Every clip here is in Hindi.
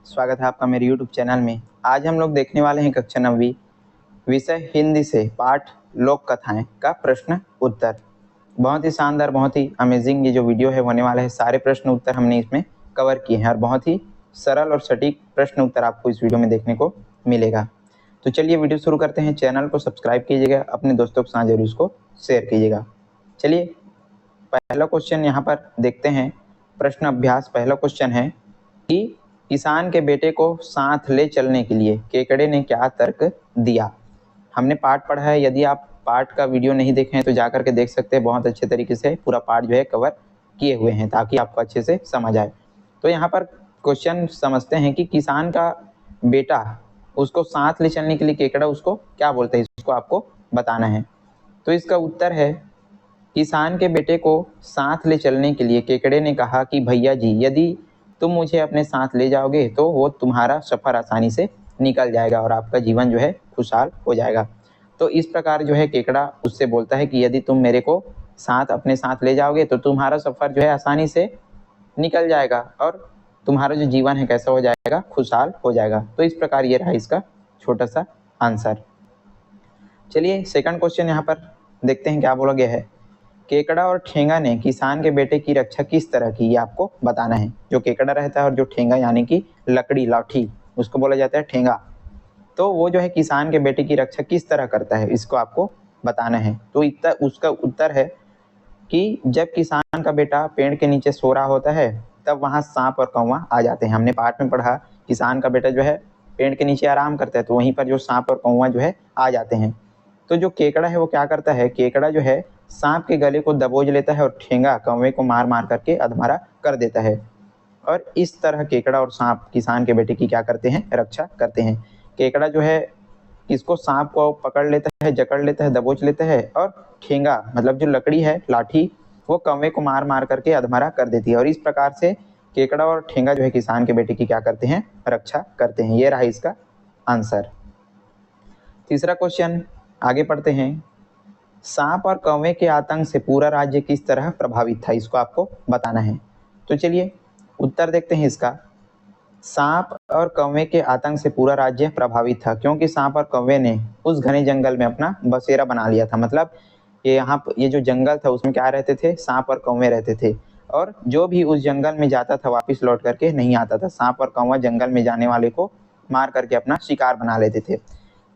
स्वागत है आपका मेरे YouTube चैनल में। आज हम लोग देखने वाले हैं कक्षा 9वीं विषय हिंदी से पाठ लोक कथाएं का प्रश्न उत्तर। बहुत ही शानदार, बहुत ही अमेजिंग ये जो वीडियो है होने वाला है। सारे प्रश्न उत्तर हमने इसमें कवर किए हैं और बहुत ही सरल और सटीक प्रश्न उत्तर आपको इस वीडियो में देखने को मिलेगा। तो चलिए वीडियो शुरू करते हैं। चैनल को सब्सक्राइब कीजिएगा, अपने दोस्तों के साथ जरूर इसको शेयर कीजिएगा। चलिए पहला क्वेश्चन यहाँ पर देखते हैं। प्रश्न अभ्यास पहला क्वेश्चन है कि किसान के बेटे को साथ ले चलने के लिए केकड़े ने क्या तर्क दिया। हमने पाठ पढ़ा है, यदि आप पाठ का वीडियो नहीं देखे हैं तो जाकर के देख सकते हैं। बहुत अच्छे तरीके से पूरा पाठ जो है कवर किए हुए हैं ताकि आपको अच्छे से समझ आए। तो यहाँ पर क्वेश्चन समझते हैं कि किसान का बेटा उसको साथ ले चलने के लिए केकड़ा उसको क्या बोलते हैं, इसको आपको बताना है। तो इसका उत्तर है, किसान के बेटे को साथ ले चलने के लिए केकड़े ने कहा कि भैया जी, यदि तुम मुझे अपने साथ ले जाओगे तो वो तुम्हारा सफ़र आसानी से निकल जाएगा और आपका जीवन जो है खुशहाल हो जाएगा। तो इस प्रकार जो है केकड़ा उससे बोलता है कि यदि तुम मेरे को अपने साथ ले जाओगे तो तुम्हारा सफ़र जो है आसानी से निकल जाएगा और तुम्हारा जो जीवन है कैसा हो जाएगा, खुशहाल हो जाएगा। तो इस प्रकार ये रहा इसका छोटा सा आंसर। चलिए सेकंड क्वेश्चन यहाँ पर देखते हैं क्या बोला गया है। केकड़ा और ठेंगा ने किसान के बेटे की रक्षा किस तरह की, ये आपको बताना है। जो केकड़ा रहता है और जो ठेंगा यानी कि लकड़ी, लाठी, उसको बोला जाता है ठेंगा। तो वो जो है किसान के बेटे की रक्षा किस तरह करता है, इसको आपको बताना है। तो उसका उत्तर है कि जब किसान का बेटा पेड़ के नीचे सो रहा होता है तब वहाँ सांप और कौवा आ जाते हैं। हमने पाठ में पढ़ा, किसान का बेटा जो है पेड़ के नीचे आराम करता है तो वहीं पर जो सांप और कौवा जो है आ जाते हैं। तो जो केकड़ा है वो क्या करता है, केकड़ा जो है सांप के गले को दबोच लेता है और ठेंगा कौवे को मार मार करके अधमरा कर देता है। और इस तरह केकड़ा और सांप किसान के बेटे की क्या करते हैं, रक्षा करते हैं। केकड़ा जो है इसको सांप को पकड़ लेता है, जकड़ लेता है, दबोच लेता है और ठेंगा मतलब जो लकड़ी है, लाठी, वो कौवे को मार मार करके अधमरा कर देती है। और इस प्रकार से केकड़ा और ठेंगा जो है किसान के बेटे की क्या करते हैं, रक्षा करते हैं। ये रहा इसका आंसर। तीसरा क्वेश्चन आगे पढ़ते हैं। सांप और कौवे के आतंक से पूरा राज्य किस तरह प्रभावित था, इसको आपको बताना है। तो चलिए उत्तर देखते हैं इसका। सांप और कौवे के आतंक से पूरा राज्य प्रभावित था क्योंकि सांप और कौवे ने उस घने जंगल में अपना बसेरा बना लिया था। मतलब ये जो जंगल था उसमें क्या रहते थे, सांप और कौवे रहते थे। और जो भी उस जंगल में जाता था वापस लौट करके नहीं आता था। सांप और कौवा जंगल में जाने वाले को मार करके अपना शिकार बना लेते थे।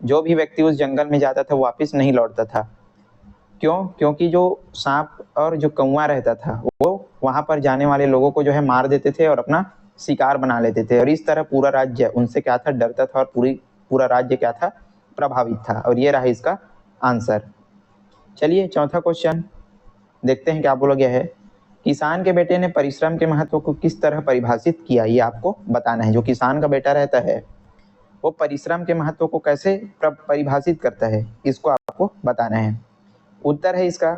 जो भी व्यक्ति उस जंगल में जाता था वापस नहीं लौटता था। क्यों? क्योंकि जो सांप और जो कौवा रहता था वो वहां पर जाने वाले लोगों को जो है मार देते थे और अपना शिकार बना लेते थे। और इस तरह पूरा राज्य उनसे क्या था, डरता था और पूरा राज्य क्या था, प्रभावित था। और ये रहा इसका आंसर। चलिए चौथा क्वेश्चन देखते हैं क्या बोला गया है। किसान के बेटे ने परिश्रम के महत्व को किस तरह परिभाषित किया, ये आपको बताना है। जो किसान का बेटा रहता है वो परिश्रम के महत्व को कैसे परिभाषित करता है, इसको आपको बताना है। उत्तर है इसका,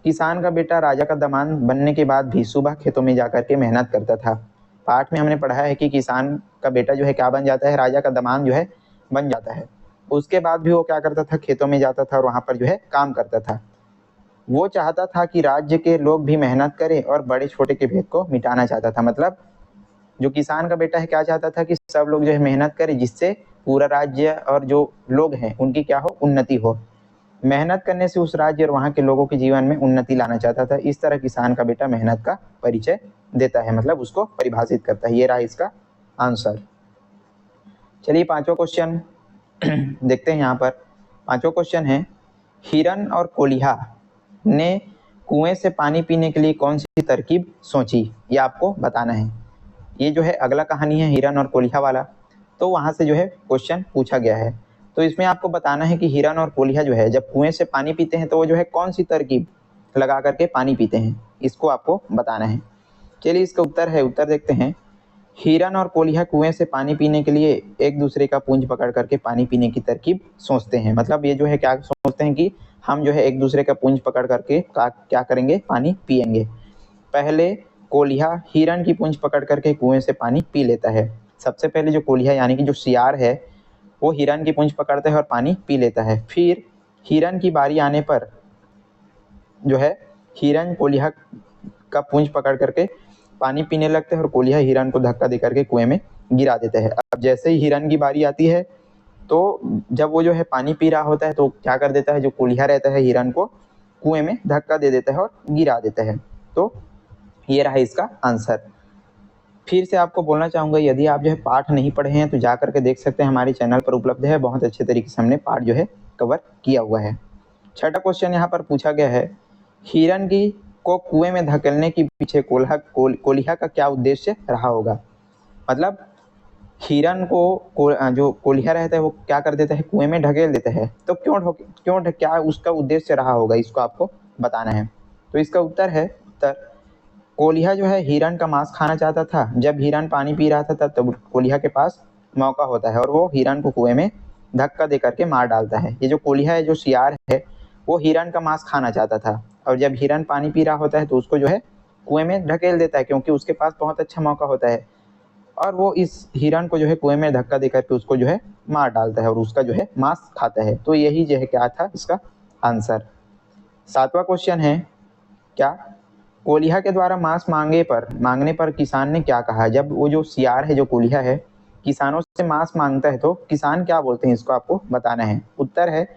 किसान का बेटा राजा का दामाद बनने के बाद भी सुबह खेतों में जाकर के मेहनत करता था। पाठ में हमने पढ़ा है कि किसान का बेटा जो है क्या बन जाता है, राजा का दामाद जो है बन जाता है। उसके बाद भी वो क्या करता था, खेतों में जाता था और वहां पर जो है काम करता था। वो चाहता था कि राज्य के लोग भी मेहनत करें और बड़े छोटे के भेद को मिटाना चाहता था। मतलब जो किसान का बेटा है क्या चाहता था कि सब लोग जो है मेहनत करें जिससे पूरा राज्य और जो लोग हैं उनकी क्या हो, उन्नति हो। मेहनत करने से उस राज्य और वहाँ के लोगों के जीवन में उन्नति लाना चाहता था। इस तरह किसान का बेटा मेहनत का परिचय देता है, मतलब उसको परिभाषित करता है। ये रहा इसका आंसर। चलिए पांचवा क्वेश्चन देखते हैं। यहाँ पर पांचवा क्वेश्चन है, हिरन और कोलिहा ने कुएं से पानी पीने के लिए कौन सी तरकीब सोची, ये आपको बताना है। ये जो है अगला कहानी है हिरन और कोलिहा वाला। तो वहां से जो है क्वेश्चन पूछा गया है। तो इसमें आपको बताना है कि हिरन और कोलिहा जो है जब कुएं से पानी पीते हैं तो वो जो है कौन सी तरकीब लगा करके पानी पीते हैं, इसको आपको बताना है। चलिए इसका उत्तर देखते हैं। हिरन और कोलिहा कुएं से पानी पीने के लिए एक दूसरे का पूंछ पकड़ करके पानी पीने की तरकीब सोचते हैं। मतलब ये जो है क्या सोचते हैं कि हम जो है एक दूसरे का पूंछ पकड़ करके क्या करेंगे, पानी पिएंगे। पहले कोलिहा हिरन की पूंछ पकड़ करके कुएं से पानी पी लेता है। सबसे पहले जो कोलिहा यानी कि जो सियार है वो हिरन की पूंछ पकड़ता है और पानी पी लेता है। फिर हिरन की बारी आने पर जो है हिरन कोलिहा का पूंछ पकड़ करके पानी पीने लगते हैं और कोलिहा हिरन को धक्का दे करके कुएं में गिरा देता है। अब जैसे ही हिरन की बारी आती है तो जब वो जो है पानी पी रहा होता है तो क्या कर देता है, जो कोलिया रहता है हिरन को कुएं में धक्का दे देता है और गिरा देता है। तो ये रहा इसका आंसर। फिर से आपको बोलना चाहूँगा, यदि आप जो है पाठ नहीं पढ़े हैं तो जा करके देख सकते हैं, हमारे चैनल पर उपलब्ध है, बहुत अच्छे तरीके से हमने पाठ जो है कवर किया हुआ है। छठा क्वेश्चन यहाँ पर पूछा गया है, हिरन की को कुएं में धकेलने के पीछे कोलिया का क्या उद्देश्य रहा होगा। मतलब हिरन को जो कोलिया रहता है वो क्या कर देता है, कुएं में ढकेल देता है। तो क्या उसका उद्देश्य रहा होगा, इसको आपको बताना है। तो इसका उत्तर है, कोलिया जो है हिरन का मांस खाना चाहता था। जब हिरन पानी पी रहा था तब कोलिया के पास मौका होता है और वो हिरन को कुएं में धक्का दे करके मार डालता है। ये जो कोलिया है, जो शियार है, वो हिरन का मांस खाना चाहता था और जब हिरन पानी पी रहा होता है तो उसको जो है कुएं में ढकेल देता है, क्योंकि उसके पास बहुत अच्छा मौका होता है और वो इस हिरन को जो है कुएं में धक्का दे करके उसको जो है मार डालता है और उसका जो है मांस खाता है। तो यही जो है क्या था इसका आंसर। सातवां क्वेश्चन है, क्या कोलिया के द्वारा मांस मांगने पर किसान ने क्या कहा। जब वो जो शियार है, जो कोलिया है, किसानों से मांस मांगता है तो किसान क्या बोलते हैं, इसको आपको बताना है। उत्तर है,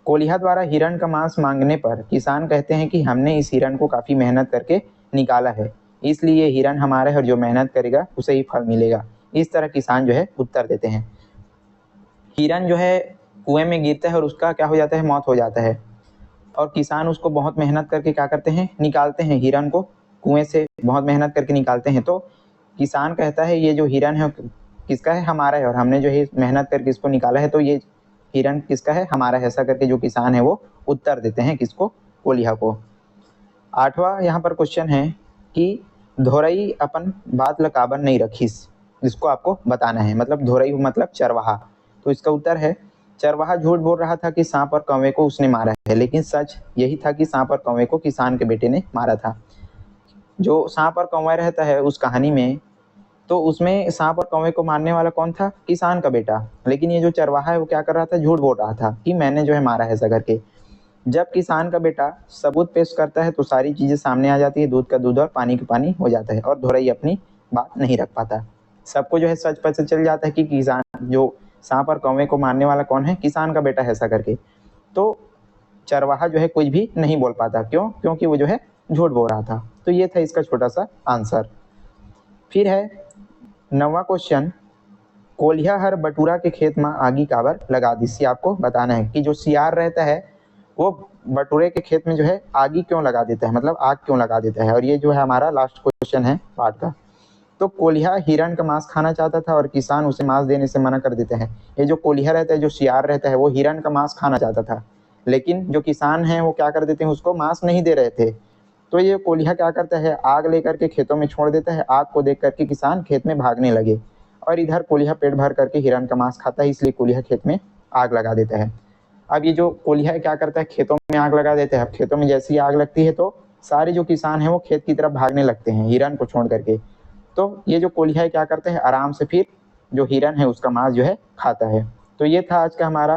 कोलिया द्वारा हिरन का मांस मांगने पर किसान कहते हैं कि हमने इस हिरन को काफ़ी मेहनत करके निकाला है, इसलिए हिरन हमारा है और जो मेहनत करेगा उसे ही फल मिलेगा। इस तरह किसान जो है उत्तर देते हैं। हिरन जो है कुएं में गिरता है और उसका क्या हो जाता है, मौत हो जाता है और किसान उसको बहुत मेहनत करके क्या करते हैं, निकालते हैं हिरन को कुएं से, बहुत मेहनत करके निकालते हैं। तो किसान कहता है ये जो हिरन है किसका है, हमारा है, और हमने जो है मेहनत करके इसको निकाला है, तो ये हिरन किसका है, हमारा है। ऐसा करके जो किसान है वो उत्तर देते हैं किसको, कोलिया को। आठवां यहाँ पर क्वेश्चन है कि धोरई अपन बात लकाबर नहीं रखीस, इसको आपको बताना है। मतलब धोरई मतलब चरवाहा। तो इसका उत्तर है, चरवाहा झूठ बोल रहा था कि सांप और कौवे को उसने मारा है, लेकिन सच यही था कि सांप और कौवे को किसान के बेटे ने मारा था। जो सांप और कौवा रहता है उस कहानी में, तो उसमें सांप और कौवे को मारने वाला कौन था, किसान का बेटा। लेकिन ये जो चरवाहा है वो क्या कर रहा था, झूठ बोल रहा था कि मैंने जो है मारा है ऐसा करके। जब किसान का बेटा सबूत पेश करता है तो सारी चीज़ें सामने आ जाती है, दूध का दूध और पानी का पानी हो जाता है और धोरई अपनी बात नहीं रख पाता। सबको जो है सच पता चल जाता है कि किसान, जो सांप और कौवे को मारने वाला कौन है, किसान का बेटा है ऐसा करके। तो चरवाहा जो है कुछ भी नहीं बोल पाता, क्यों, क्योंकि वो जो है झूठ बोल रहा था। तो ये था इसका छोटा सा आंसर। फिर है 9वां क्वेश्चन, कोलिया हर बटूरा के खेत में आगी काबर लगा दी। इससे आपको बताना है कि जो सियार रहता है वो बटूरे के खेत में जो है आगी क्यों लगा देता है, मतलब आग क्यों लगा देता है। और ये जो है हमारा लास्ट क्वेश्चन है पार्ट का। तो कोलिया हिरन का मांस खाना चाहता था और किसान उसे मांस देने से मना कर देते हैं। ये जो कोलिया रहता है, जो शियार रहता है, वो हिरन का मांस खाना चाहता था, लेकिन जो किसान हैं वो क्या कर देते हैं, उसको मांस नहीं दे रहे थे। तो ये कोलिया क्या करता है, आग लेकर के खेतों में छोड़ देता है। आग को देख करके किसान खेत में भागने लगे और इधर कोलिया पेट भर करके हिरन का मांस खाता है, इसलिए कोलिया खेत में आग लगा देता है। अब ये जो कोलिया है क्या करता है, खेतों में आग लगा देता है। अब खेतों में जैसी आग लगती है तो सारे जो किसान हैं वो खेत की तरफ भागने लगते हैं हिरन को छोड़ करके। तो ये जो कोलिया है क्या करता है, आराम से फिर जो हिरन है उसका मांस जो है खाता है। तो ये था आज का हमारा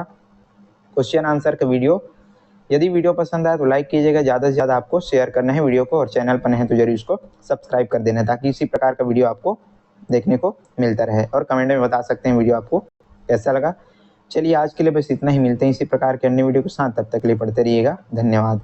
क्वेश्चन आंसर का वीडियो। यदि वीडियो पसंद आया तो लाइक कीजिएगा, ज़्यादा से ज़्यादा आपको शेयर करना है वीडियो को, और चैनल पर नए हैं तो जरूर इसको सब्सक्राइब कर देना, ताकि इसी प्रकार का वीडियो आपको देखने को मिलता रहे। और कमेंट में बता सकते हैं वीडियो आपको कैसा लगा। चलिए आज के लिए बस इतना ही, मिलते हैं इसी प्रकार के अन्य वीडियो के साथ, तब तक के लिए पढ़ते रहिएगा। धन्यवाद।